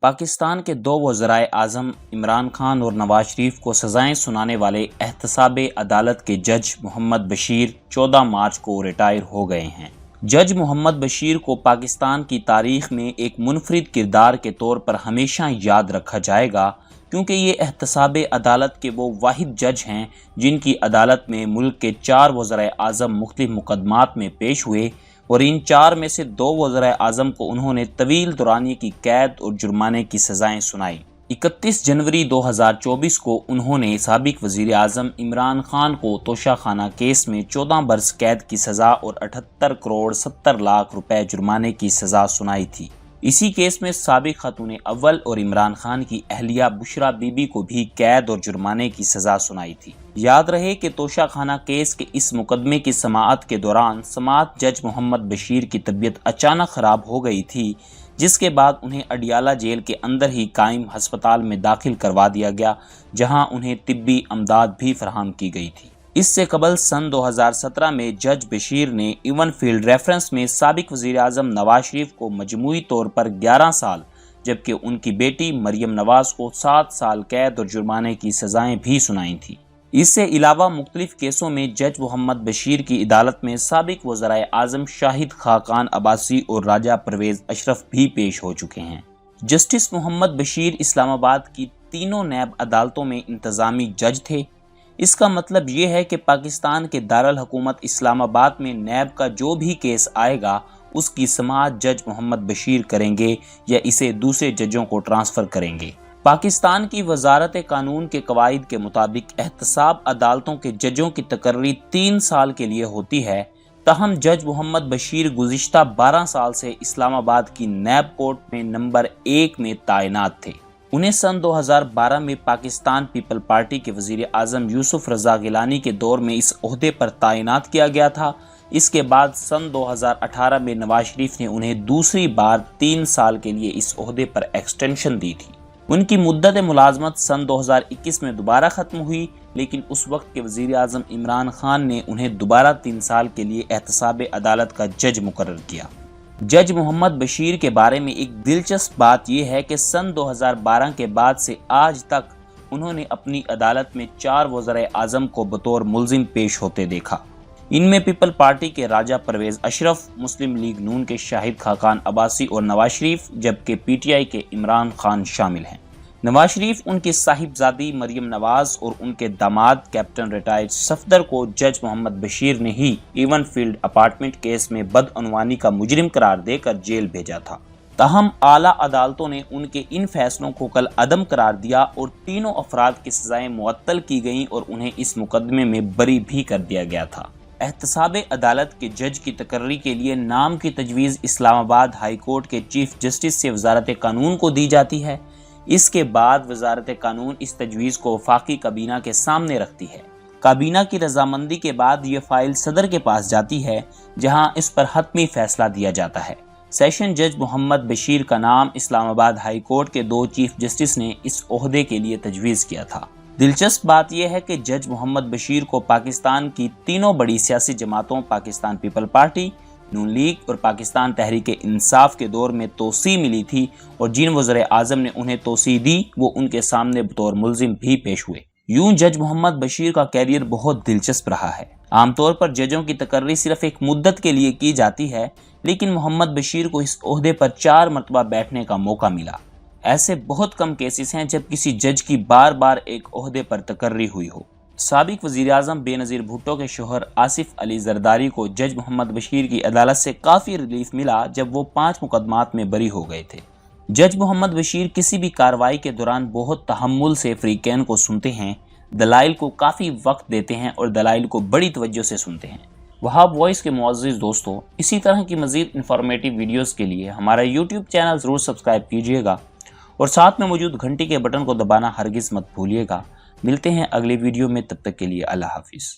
پاکستان کے دو وزرائے اعظم عمران خان اور نواز شریف کو سزائیں سنانے والے احتساب عدالت کے جج محمد بشیر 14 مارچ کو ریٹائر ہو گئے ہیں۔ جج محمد بشیر کو پاکستان کی تاریخ میں ایک منفرد کردار کے طور پر ہمیشہ یاد رکھا جائے گا، کیونکہ یہ احتساب عدالت کے وہ واحد جج ہیں جن کی عدالت میں ملک کے 4 وزرائے اعظم مختلف مقدمات میں پیش ہوئے، اور ان 4 میں سے 2 وزرائے اعظم کو انہوں نے طویل دورانیے کی قید اور جرمانے کی سزائیں سنائیں۔ 31 جنوری 2024 کو انہوں نے سابق وزیر اعظم عمران خان کو توشہ خانہ کیس میں 14 برس قید کی سزا اور 78 کروڑ 70 لاکھ روپے جرمانے کی سزا سنائی تھی۔ اسی کیس میں سابق خاتون اول اور عمران خان کی اہلیہ بشرا بی بی کو بھی قید اور جرمانے کی سزا سنائی تھی۔ یاد رہے کہ توشہ خانہ کیس کے اس مقدمے کی سماعت کے دوران سماعت جج محمد بشیر کی طبیعت اچانک خراب ہو گئی تھی، جس کے بعد انہیں اڈیالہ جیل کے اندر ہی قائم ہسپتال میں داخل کروا دیا گیا، جہاں انہیں طبی امداد بھی فراہم کی گئی تھی۔ اس سے قبل سن 2017 میں جج بشیر نے ایون فیلڈ ریفرنس میں سابق وزیر اعظم نواز شریف کو مجموعی طور پر 11 سال جبکہ ان کی بیٹی مریم نواز کو 7 سال قید اور جرمانے کی سزائیں بھی سنائی تھیں۔ اس سے علاوہ مختلف کیسوں میں جج محمد بشیر کی عدالت میں سابق وزرائے اعظم شاہد خاقان عباسی اور راجہ پرویز اشرف بھی پیش ہو چکے ہیں۔ جسٹس محمد بشیر اسلام آباد کی تینوں نیب عدالتوں میں انتظامی جج تھے۔ اس کا مطلب یہ ہے کہ پاکستان کے دارالحکومت اسلام آباد میں نیب کا جو بھی کیس آئے گا اس کی سماعت جج محمد بشیر کریں گے یا اسے دوسرے ججوں کو ٹرانسفر کریں گے۔ پاکستان کی وزارت قانون کے قواعد کے مطابق احتساب عدالتوں کے ججوں کی تقرری 3 سال کے لیے ہوتی ہے، تاہم جج محمد بشیر گزشتہ 12 سال سے اسلام آباد کی نیب کورٹ میں نمبر 1 میں تعینات تھے۔ انہیں سن 2012 میں پاکستان پیپل پارٹی کے وزیر اعظم یوسف رضا گیلانی کے دور میں اس عہدے پر تعینات کیا گیا تھا۔ اس کے بعد سن 2018 میں نواز شریف نے انہیں دوسری بار 3 سال کے لیے اس عہدے پر ایکسٹینشن دی تھی۔ ان کی مدت ملازمت سن 2021 میں دوبارہ ختم ہوئی، لیکن اس وقت کے وزیر اعظم عمران خان نے انہیں دوبارہ 3 سال کے لیے احتساب عدالت کا جج مقرر کیا۔ جج محمد بشیر کے بارے میں ایک دلچسپ بات یہ ہے کہ سن 2012 کے بعد سے آج تک انہوں نے اپنی عدالت میں 4 وزرائے اعظم کو بطور ملزم پیش ہوتے دیکھا۔ ان میں پیپل پارٹی کے راجہ پرویز اشرف، مسلم لیگ نون کے شاہد خاقان عباسی اور نواز شریف، جبکہ پی ٹی آئی کے عمران خان شامل ہیں۔ نواز شریف ان کی صاحبزادی مریم نواز اور ان کے داماد کیپٹن ریٹائرڈ صفدر کو جج محمد بشیر نے ہی ایون فیلڈ اپارٹمنٹ کیس میں بدعنوانی کا مجرم قرار دے کر جیل بھیجا تھا۔ تاہم اعلیٰ عدالتوں نے ان کے ان فیصلوں کو کل عدم قرار دیا اور تینوں افراد کی سزائیں معطل کی گئیں اور انہیں اس مقدمے میں بری بھی کر دیا گیا تھا۔ احتساب عدالت کے جج کی تقرری کے لیے نام کی تجویز اسلام آباد ہائی کورٹ کے چیف جسٹس سے وزارت قانون کو دی جاتی ہے۔ اس کے بعد وزارت قانون اس تجویز کو وفاقی کابینہ کے سامنے رکھتی ہے۔ کابینہ کی رضامندی کے بعد یہ فائل صدر کے پاس جاتی ہے، جہاں اس پر حتمی فیصلہ دیا جاتا ہے۔ سیشن جج محمد بشیر کا نام اسلام آباد ہائی کورٹ کے 2 چیف جسٹس نے اس عہدے کے لیے تجویز کیا تھا۔ دلچسپ بات یہ ہے کہ جج محمد بشیر کو پاکستان کی تینوں بڑی سیاسی جماعتوں پاکستان پیپل پارٹی، نون لیگ اور پاکستان تحریک انصاف کے دور میں توسیع ملی تھی، اور جن وزرائے اعظم نے انہیں توسیع دی وہ ان کے سامنے بطور ملزم بھی پیش ہوئے۔ یوں جج محمد بشیر کا کیریئر بہت دلچسپ رہا ہے۔ عام طور پر ججوں کی تقرری صرف ایک مدت کے لیے کی جاتی ہے، لیکن محمد بشیر کو اس عہدے پر 4 مرتبہ بیٹھنے کا موقع ملا۔ ایسے بہت کم کیسز ہیں جب کسی جج کی بار بار ایک عہدے پر تقرری ہوئی ہو۔ سابق وزیر اعظم بے نظیر بھٹو کے شوہر آصف علی زرداری کو جج محمد بشیر کی عدالت سے کافی ریلیف ملا جب وہ 5 مقدمات میں بری ہو گئے تھے۔ جج محمد بشیر کسی بھی کارروائی کے دوران بہت تحمل سے فریقین کو سنتے ہیں، دلائل کو کافی وقت دیتے ہیں اور دلائل کو بڑی توجہ سے سنتے ہیں۔ وہاب وائس کے معزز دوستو، اسی طرح کی مزید انفارمیٹیو ویڈیوز کے لیے ہمارا یوٹیوب چینل ضرور سبسکرائب کیجیے گا اور ساتھ میں موجود گھنٹی کے بٹن کو دبانا ہرگز مت بھولیے گا۔ ملتے ہیں اگلی ویڈیو میں، تب تک کے لیے اللہ حافظ۔